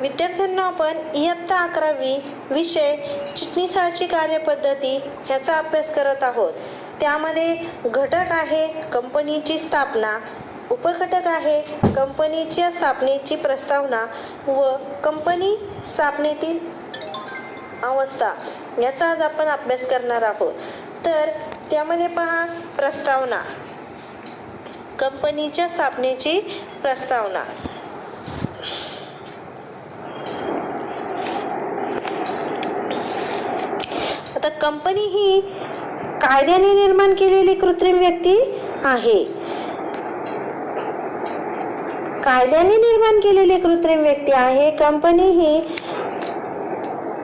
विद्यार्थ्यांना आपण इयत्ता 11वी विषय चिटणीसाची कार्यपद्धती ह्याचा अभ्यास करत आहोत. त्यामध्ये घटक आहे कंपनीची स्थापना, उपघटक आहे कंपनीच्या स्थापनेची प्रस्तावना व कंपनी स्थापनेतील अवस्था याचा आज आपण अभ्यास करणार आहोत. तर त्यामध्ये पहा, प्रस्तावना, कंपनीच्या स्थापनेची प्रस्तावना. आता कंपनी ही कायद्याने निर्माण केलेली कृत्रिम व्यक्ती आहे. कायद्याने निर्माण केलेली कृत्रिम व्यक्ती आहे. कंपनी ही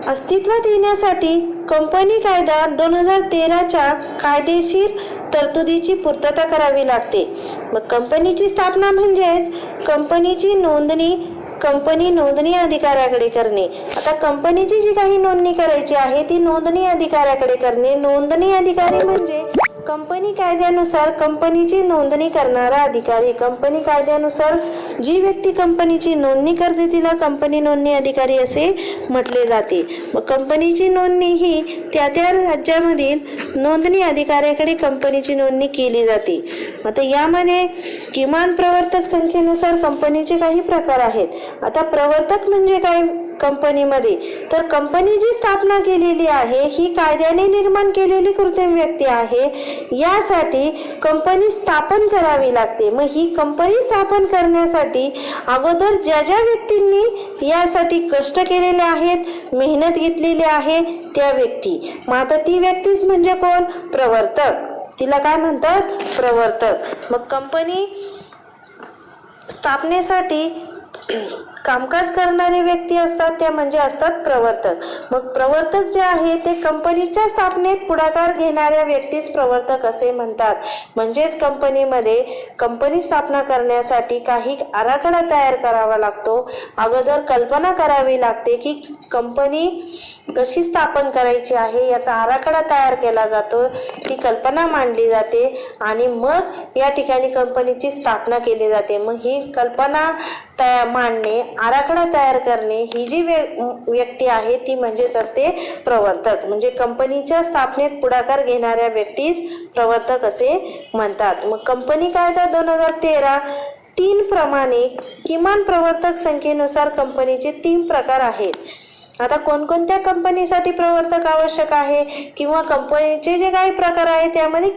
अस्तित्वात येण्यासाठी कंपनी कायदा 2013च्या कायदेशीर तरतुदीची पूर्तता करावी लागते. मग कंपनीची स्थापना म्हणजेच कंपनीची नोंदणी कंपनी नोंदणी अधिकाऱ्याकडे करणे. आता कंपनीची जी काही नोंदणी करायची आहे ती नोंदणी अधिकाऱ्याकडे करणे. नोंदणी अधिकारी म्हणजे कंपनी कायद्यानुसार कंपनीची नोंदणी करणारा अधिकारी. कंपनी कायद्यानुसार जी व्यक्ती कंपनीची नोंदणी करते तिला कंपनी नोंदणी अधिकारी असे म्हटले जाते. मग कंपनीची नोंदणी ही त्या त्या राज्यामधील नोंदणी अधिकाऱ्याकडे कंपनीची नोंदणी केली जाते. आता यामध्ये किमान प्रवर्तक संख्येनुसार कंपनीचे काही प्रकार आहेत. आता प्रवर्तक म्हणजे काय कंपनीमध्ये, तर कंपनी जी स्थापना केलेली आहे ही कायद्याने निर्माण केलेली कृत्रिम व्यक्ती आहे. यासाठी कंपनी स्थापन करावी लागते. मग ही कंपनी स्थापन करण्यासाठी अगोदर ज्या ज्या व्यक्तींनी यासाठी कष्ट केलेले आहेत, मेहनत घेतलेली आहे त्या व्यक्ती. मग आता ती व्यक्तीच म्हणजे कोण? प्रवर्तक. तिला काय म्हणतात? प्रवर्तक. मग कंपनी स्थापनेसाठी कामकाज करणारे व्यक्ती असतात त्या म्हणजे असतात प्रवर्तक. मग प्रवर्तक जे आहे ते कंपनीच्या स्थापनेत पुढाकार घेणाऱ्या व्यक्तीस प्रवर्तक असे म्हणतात. म्हणजेच कंपनीमध्ये कंपनी स्थापना करण्यासाठी काही आराखडा तयार करावा लागतो. अगोदर कल्पना करावी लागते की कंपनी कशी स्थापन करायची आहे याचा आराखडा तयार केला जातो. ती कल्पना मांडली जाते आणि मग या ठिकाणी कंपनीची स्थापना केली जाते. मग ही कल्पना मांडणे, आराखडा तयार करणे ही जी व्यक्ती आहे ती म्हणजेच असते प्रवर्तक. म्हणजे कंपनीच्या स्थापनेत पुढाकार घेणाऱ्या व्यक्तीस प्रवर्तक असे म्हणतात. मग कंपनी कायदा 2013 3 प्रमाणे किमान प्रवर्तक संख्येनुसार कंपनीचे 3 प्रकार आहेत. आता कोणकोणत्या कंपनीसाठी प्रवर्तक आवश्यक आहे किंवा कंपनीचे जे काही प्रकार आहे त्यामध्ये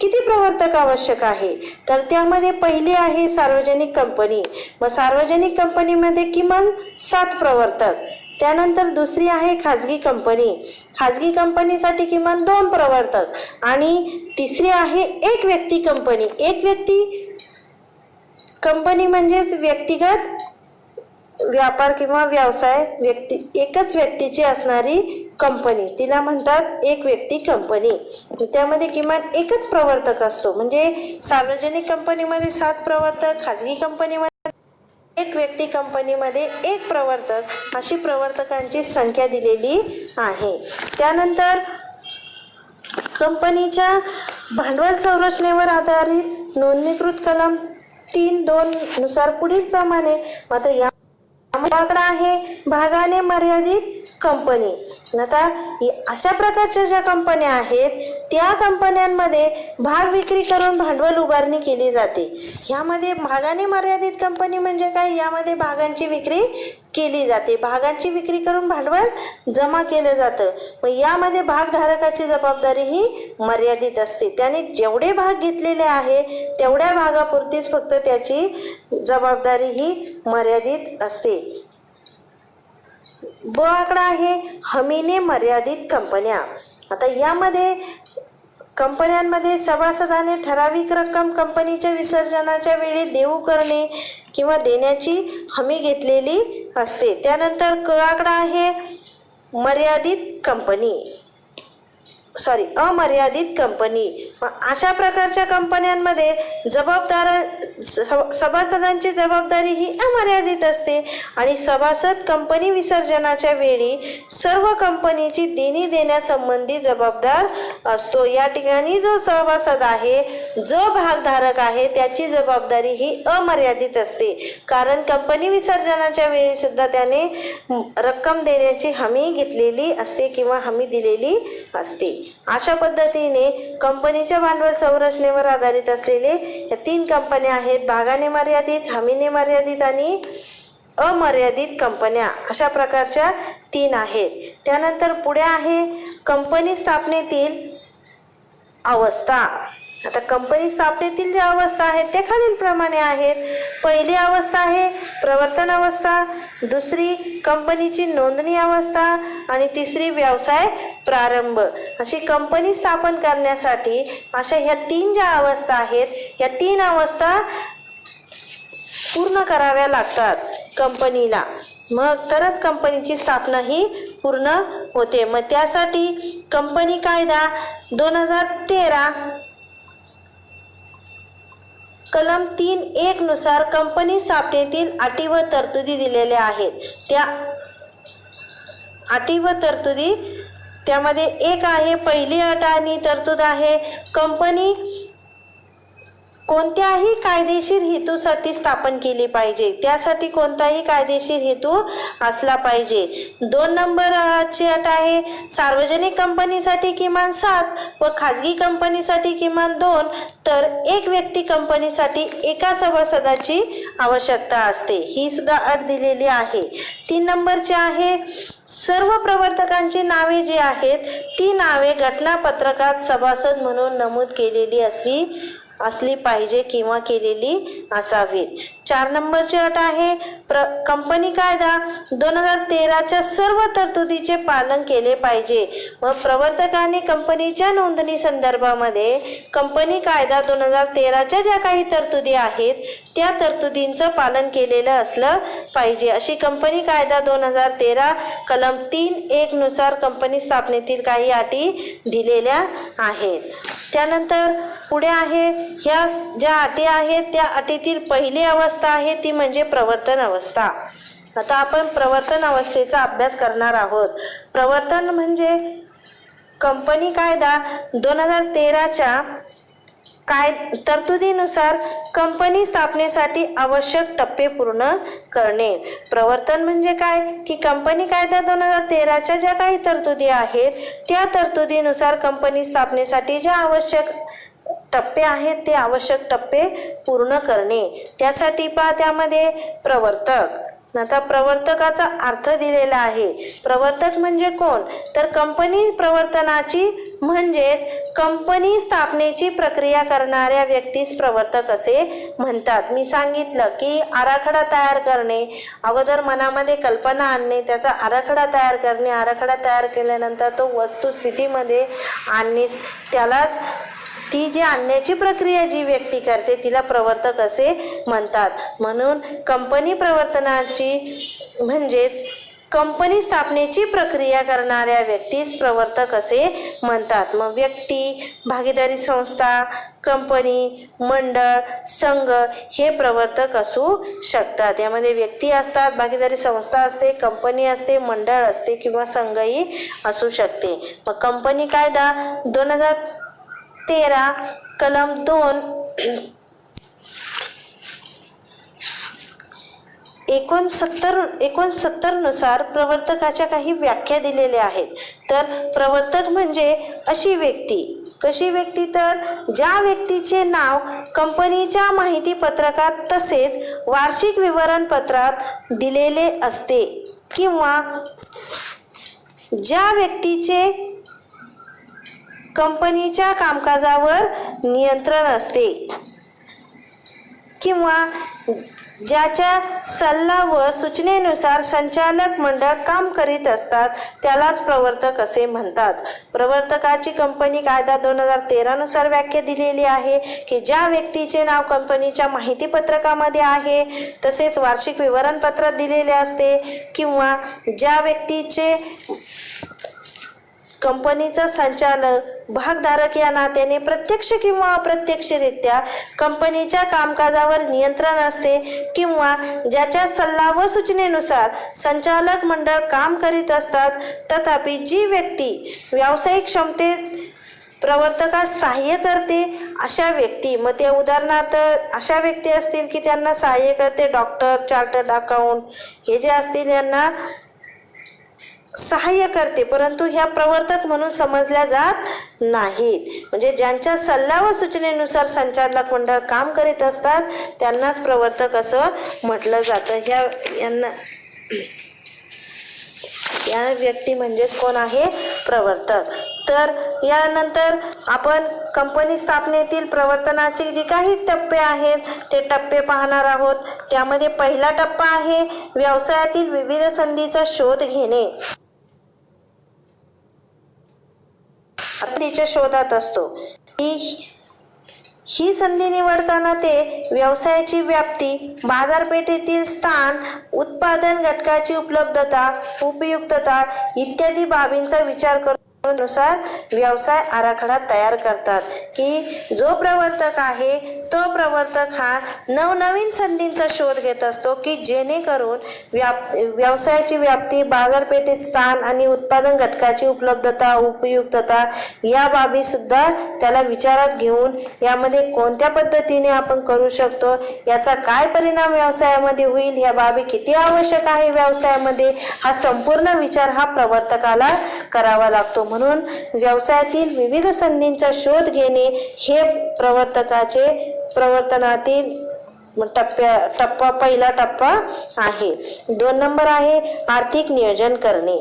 किती प्रवर्तक आवश्यक आहे, तर त्यामध्ये पहिली आहे सार्वजनिक कंपनी. मग सार्वजनिक कंपनीमध्ये किमान 7 प्रवर्तक. त्यानंतर दुसरी आहे खाजगी कंपनी. खाजगी कंपनीसाठी किमान 2 प्रवर्तक. आणि तिसरी आहे एक व्यक्ती कंपनी. एक व्यक्ती कंपनी म्हणजेच व्यक्तिगत व्यापार किंवा व्यवसाय एकच व्यक्तीची असणारी कंपनी, तिला म्हणतात एक व्यक्ती कंपनी. त्यामध्ये किमान एकच प्रवर्तक असतो. म्हणजे सार्वजनिक कंपनीमध्ये 7 प्रवर्तक, खाजगी कंपनीमध्ये एक व्यक्ती कंपनीमध्ये 1 प्रवर्तक, अशी प्रवर्तकांची संख्या दिलेली आहे. त्यानंतर कंपनीच्या भांडवल संरचनेवर आधारित नोंदणीकृत कलम 3(2) नुसार पुढील प्रमाणे आता या आकडा आहे भागाने मर्यादित कंपनी. आता अशा प्रकारच्या ज्या कंपन्या आहेत त्या कंपन्यांमध्ये भाग विक्री करून भांडवल उभारणी केली जाते. यामध्ये भागाने मर्यादित कंपनी म्हणजे काय? यामध्ये भागांची विक्री केली जाते. भागांची विक्री करून भांडवल जमा केलं जातं. मग यामध्ये भागधारकाची जबाबदारी ही मर्यादित असते. त्याने जेवढे भाग घेतलेले आहे तेवढ्या भागापुरतीच फक्त त्याची जबाबदारी ही मर्यादित असते. ब आकडा आहे हमीने मर्यादित कंपन्या. आता यामध्ये कंपन्यांमध्ये सभासदाने ठराविक रक्कम कंपनीच्या विसर्जनाच्या वेळी देऊ करणे किंवा देण्याची हमी घेतलेली असते. त्यानंतर क आकडा आहे अमर्यादित कंपनी. अशा प्रकारच्या कंपन्यांमध्ये सभासदांची जबाबदारी ही अमर्यादित असते आणि सभासद कंपनी विसर्जनाच्या वेळी सर्व कंपनीची देणी देण्यासंबंधी जबाबदार असतो. या ठिकाणी जो सभासद आहे, जो भागधारक आहे, त्याची जबाबदारी ही अमर्यादित असते, कारण कंपनी विसर्जनाच्या वेळी सुद्धा त्याने रक्कम देण्याची हमी घेतलेली असते किंवा हमी दिलेली असते. अशा पद्धतीने कंपनीच्या भांडवल संरचनेवर आधारित असलेले या 3 कंपन्या आहेत: भागाने मर्यादित, हमीने मर्यादित आणि अमर्यादित कंपन्या. अशा प्रकारच्या 3 आहेत. त्यानंतर पुढे आहे कंपनी स्थापनेतील अवस्था. आता कंपनी स्थापनेतील ज्या अवस्था आहेत त्या खालीलप्रमाणे आहेत. पहिली अवस्था आहे प्रवर्तन अवस्था, दुसरी कंपनीची नोंदणी अवस्था आणि तिसरी व्यवसाय प्रारंभ. अशी कंपनी स्थापन करण्यासाठी अशा ह्या 3 ज्या अवस्था आहेत, या 3 अवस्था पूर्ण कराव्या लागतात कंपनीला, मग तरच कंपनीची स्थापना ही पूर्ण होते. मग त्यासाठी कंपनी कायदा 2013 कलम 3(1) नुसार कंपनी स्थापनेतील अटी व तरतुदी दिलेल्या आहेत. त्या अटी व तरतुदी त्यामध्ये एक आहे, पहिली अट आणि तरतूद आहे, कंपनी कोणत्याही कायदेशीर हेतूसाठी स्थापन केली पाहिजे. त्यासाठी कोणताही कायदेशीर हेतू असला पाहिजे. 2 नंबरची अट आहे, सार्वजनिक कंपनीसाठी किमान 7 व खाजगी कंपनीसाठी किमान 2, तर एक व्यक्ती कंपनीसाठी एका सभासदाची आवश्यकता असते. ही सुद्धा अट दिलेली आहे. 3 नंबरची आहे, सर्व प्रवर्तकांची नावे जी आहेत ती नावे घटनापत्रकात सभासद म्हणून नमूद केलेली असली पाहिजे किंवा केलेली असावीत. 4 नंबरची अट आहे, कंपनी कायदा 2013च्या सर्व तरतुदीचे पालन केले पाहिजे. व प्रवर्तकांनी कंपनीच्या नोंदणी संदर्भामध्ये कंपनी कायदा 2013च्या ज्या काही तरतुदी आहेत त्या तरतुदींचं पालन केलेलं असलं पाहिजे. अशी कंपनी कायदा 2013 कलम 3(1) नुसार कंपनी स्थापनेतील काही अटी दिलेल्या आहेत. त्यानंतर पुढे आहे, ह्या ज्या अटी आहेत त्या अटीतील पहिली अवस्था आहे ती म्हणजे प्रवर्तन अवस्था. आता आपण प्रवर्तन अवस्थेचा अभ्यास करणार आहोत. प्रवर्तन म्हणजे कंपनी कायदा 2013च्या तरतुदीनुसार कंपनी स्थापनेसाठी आवश्यक टप्पे पूर्ण करणे. प्रवर्तन म्हणजे काय की कंपनी कायदा 2013च्या ज्या काही तरतुदी आहेत त्या तरतुदीनुसार कंपनी स्थापनेसाठी ज्या आवश्यक टप्पे आहेत ते आवश्यक टप्पे पूर्ण करणे. त्यासाठी त्यामध्ये प्रवर्तक. आता प्रवर्तकाचा अर्थ दिलेला आहे. प्रवर्तक म्हणजे कोण, तर कंपनी प्रवर्तनाची म्हणजेच कंपनी स्थापनेची प्रक्रिया करणाऱ्या व्यक्तीस प्रवर्तक असे म्हणतात. मी सांगितलं की आराखडा तयार करणे, अगोदर मनामध्ये कल्पना आणणे, त्याचा आराखडा तयार करणे, आराखडा तयार केल्यानंतर तो वस्तुस्थितीमध्ये आणणे, त्यालाच ती जी आणण्याची प्रक्रिया जी व्यक्ती करते तिला प्रवर्तक असे म्हणतात. म्हणून कंपनी प्रवर्तनाची म्हणजेच कंपनी स्थापनेची प्रक्रिया करणाऱ्या व्यक्तीस प्रवर्तक असे म्हणतात. मग व्यक्ती, भागीदारी संस्था, कंपनी, मंडळ, संघ हे प्रवर्तक असू शकतात. यामध्ये व्यक्ती असतात, भागीदारी संस्था असते, कंपनी असते, मंडळ असते किंवा संघही असू शकते. मग कंपनी कायदा 2013 कलम 2 69 नुसार प्रवर्तकाच्या काही व्याख्या दिलेल्या आहेत. तर प्रवर्तक म्हणजे अशी व्यक्ती, कशी व्यक्ती, तर ज्या व्यक्तीचे नाव कंपनीच्या माहिती पत्रकात तसेच वार्षिक विवरणपत्रात दिलेले असते किंवा ज्या व्यक्तीचे कंपनीच्या कामकाजावर नियंत्रण असते किंवा ज्याच्या सल्ला व सूचनेनुसार संचालक मंडळ काम करीत असतात त्यालाच प्रवर्तक असे म्हणतात. प्रवर्तकाची कंपनी कायदा 2013 नुसार व्याख्या दिलेली आहे की ज्या व्यक्तीचे नाव कंपनीच्या माहिती पत्रकामध्ये आहे तसेच वार्षिक विवरणपत्रात दिलेले असते किंवा ज्या व्यक्तीचे कंपनीचा संचालक भागधारक या नात्याने प्रत्यक्ष किंवा अप्रत्यक्षरित्या कंपनीच्या कामकाजावर नियंत्रण असते किंवा ज्याच्या सल्ला व सूचनेनुसार संचालक मंडळ काम करीत असतात. तथापि जी व्यक्ती व्यावसायिक क्षमतेत प्रवर्तकास सहाय्य करते अशा व्यक्ती, मग ते उदाहरणार्थ अशा व्यक्ती असतील की त्यांना सहाय्य करते, डॉक्टर, चार्टर्ड अकाउंट हे जे असतील यांना सहाय्य करते, परंतु ह्या प्रवर्तक म्हणून समजल्या जात नाहीत. म्हणजे ज्यांच्या सल्ला व सूचनेनुसार संचालक मंडळ काम करीत असतात त्यांनाच प्रवर्तक असं म्हटलं जातं. या व्यक्ती म्हणजेच कोण आहे? प्रवर्तक. तर यानंतर आपण कंपनी स्थापनेतील प्रवर्तनाचे जे काही टप्पे आहेत ते टप्पे पाहणार आहोत. त्यामध्ये पहिला टप्पा आहे व्यवसायातील विविध संधीचा शोध घेणे. संधीच्या शोधात असतो. ही संधी निवडताना ते व्यवसायाची व्याप्ती, बाजारपेठेतील स्थान, उत्पादन घटकाची उपलब्धता, उपयुक्तता इत्यादी बाबींचा विचार करून नुसार व्यवसाय आराखडा तयार करतात. की जो प्रवर्तक आहे तो प्रवर्तक हा नवनवीन संधींचा शोध घेत असतो की जेणेकरून व्यवसायाची व्याप्ती, बाजारपेठेत स्थान आणि उत्पादन घटकाची उपलब्धता, उपयुक्तता या बाबी सुद्धा त्याला विचारात घेऊन यामध्ये कोणत्या पद्धतीने आपण करू शकतो, याचा काय परिणाम व्यवसायामध्ये होईल, ह्या बाबी किती आवश्यक आहे व्यवसायामध्ये, हा संपूर्ण विचार हा प्रवर्तकाला करावा लागतो. म्हणून व्यवसायातील विविध संधींचा शोध घेणे हे प्रवर्तनातील पहिला टप्पा आहे. 2 नंबर आहे आर्थिक नियोजन करणे.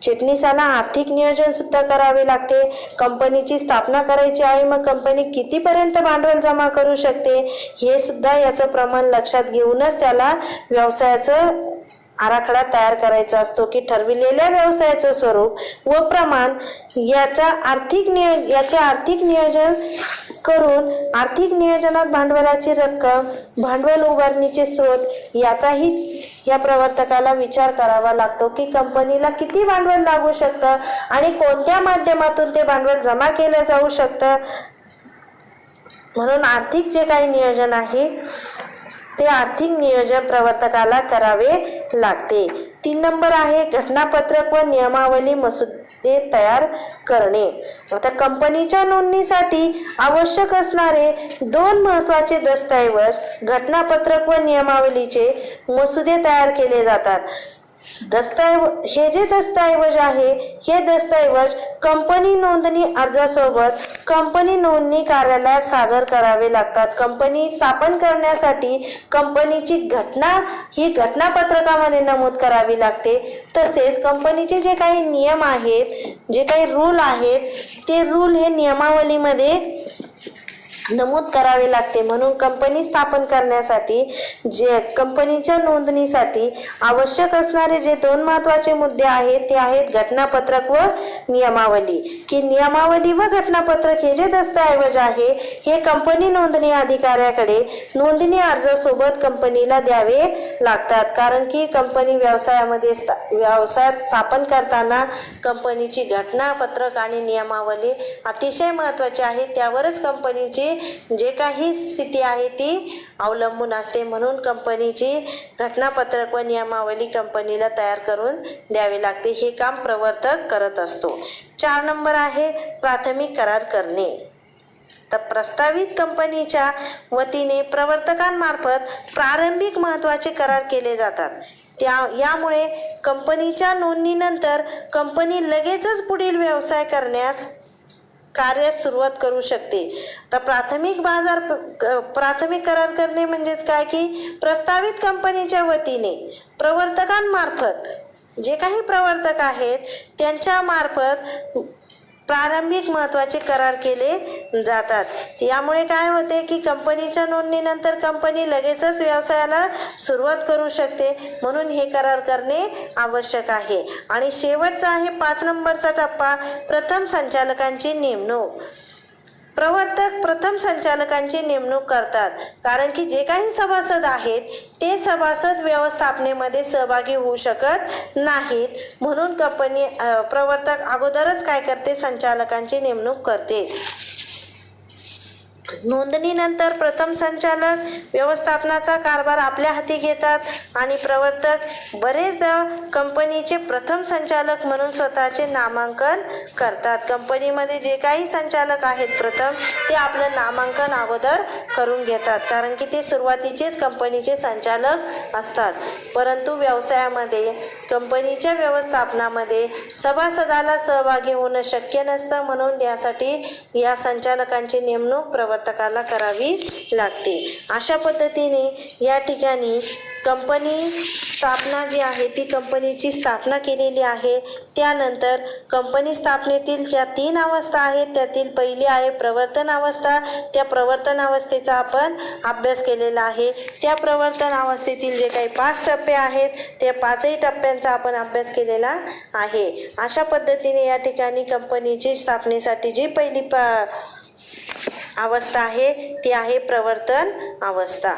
चिटणीसाला आर्थिक नियोजन सुद्धा करावे लागते. कंपनीची स्थापना करायची आहे, मग कंपनी कितीपर्यंत भांडवल जमा करू शकते हे सुद्धा याचं प्रमाण लक्षात घेऊनच त्याला व्यवसायाचं आराखडा तयार करायचा असतो. की ठरविलेल्या व्यवसायाचं स्वरूप व प्रमाण याचे आर्थिक नियोजन करून आर्थिक नियोजनात भांडवलाची रक्कम, भांडवल उभारणीचे स्रोत याचाही या प्रवर्तकाला विचार करावा लागतो. की कंपनीला किती भांडवल लागू शकतं आणि कोणत्या माध्यमातून ते भांडवल जमा केलं जाऊ शकतं. म्हणून आर्थिक जे काही नियोजन आहे ते आर्थिक नियोजन प्रवर्तकाला करावे लागते. 3 नंबर आहे घटनापत्रक व नियमावली मसुदे तयार करणे. आता कंपनीच्या नोंदणीसाठी आवश्यक असणारे 2 महत्त्वाचे दस्तऐवज घटनापत्रक व नियमावलीचे मसुदे तयार केले जातात. हे जे दस्तऐवज आहे हे दस्तऐवज कंपनी नोंदणी अर्जासोबत कंपनी नोंदणी कार्यालयात सादर करावे लागतात. कंपनी स्थापन करण्यासाठी कंपनीची घटना ही घटनापत्रकामध्ये नमूद करावी लागते. तसेच कंपनीचे जे काही नियम आहेत, जे काही रूल आहेत ते रूल हे नियमावलीमध्ये नमूद करावे लागते. म्हणून कंपनी स्थापन करण्यासाठी जे कंपनीच्या नोंदणीसाठी आवश्यक असणारे जे 2 महत्त्वाचे मुद्दे आहेत ते आहेत घटनापत्रक व नियमावली. की नियमावली व घटनापत्रक हे जे दस्तऐवज आहे हे कंपनी नोंदणी अधिकाऱ्याकडे नोंदणी अर्जासोबत कंपनीला द्यावे लागतात. कारण की कंपनी व्यवसाय स्थापन करताना कंपनीची घटनापत्रक आणि नियमावली अतिशय महत्त्वाची आहे. त्यावरच कंपनीची जे काही स्थिती आहे ती अवलंबून असते. म्हणून कंपनीची घटनापत्रक व नियमावली कंपनीला तयार करून द्यावी लागते. हे काम प्रवर्तक करत असतो. 4 नंबर आहे प्राथमिक करार करणे. तर प्रस्तावित कंपनीच्या वतीने प्रवर्तकांमार्फत प्रारंभिक महत्त्वाचे करार केले जातात. यामुळे कंपनीच्या नोंदणीनंतर कंपनी लगेचच पुढील व्यवसाय करण्यास कार्यास सुरुवात करू शकते. तर प्राथमिक करार करणे म्हणजेच काय की प्रस्तावित कंपनीच्या वतीने प्रवर्तकांमार्फत जे काही प्रवर्तक आहेत त्यांच्या मार्फत प्रारंभिक महत्त्वाचे करार केले जातात. यामुळे काय होते की कंपनीच्या नोंदणीनंतर कंपनी लगेचच व्यवसायाला सुरुवात करू शकते. म्हणून हे करार करणे आवश्यक आहे. आणि शेवटचा आहे 5 नंबरचा टप्पा प्रथम संचालकांची नेमणूक. प्रवर्तक प्रथम संचालकांची नेमणूक करतात, कारण की जे काही सभासद आहेत ते सभासद व्यवस्थापनेमध्ये सहभागी होऊ शकत नाहीत. म्हणून कंपनी प्रवर्तक अगोदरच काय करते, संचालकांची नेमणूक करते. नोंदणीनंतर प्रथम संचालक व्यवस्थापनाचा कारभार आपल्या हाती घेतात आणि प्रवर्तक बरेचदा कंपनीचे प्रथम संचालक म्हणून स्वतःचे नामांकन करतात. कंपनीमध्ये जे काही संचालक आहेत प्रथम, ते आपलं नामांकन अगोदर करून घेतात, कारण की ते सुरुवातीचेच कंपनीचे संचालक असतात. परंतु व्यवसायामध्ये कंपनीच्या व्यवस्थापनामध्ये सभासदाला सहभागी होणं शक्य नसतं, म्हणून यासाठी या संचालकांची नेमणूक प्रवर्तकाला करावी लागते. अशा पद्धतीने या ठिकाणी कंपनी स्थापना जी आहे ती कंपनीची स्थापना केलेली आहे. त्यानंतर कंपनी स्थापनेतील ज्या 3 अवस्था आहेत त्यातील पहिली आहे प्रवर्तन अवस्था. त्या प्रवर्तन अवस्थेचा आपण अभ्यास केलेला आहे. त्या प्रवर्तन अवस्थेतील जे काही 5 टप्पे आहेत त्या 5ही टप्प्यांचा आपण अभ्यास केलेला आहे. अशा पद्धतीने या ठिकाणी कंपनीची स्थापनेसाठी जी पहिली अवस्था आहे ती आहे प्रवर्तन अवस्था.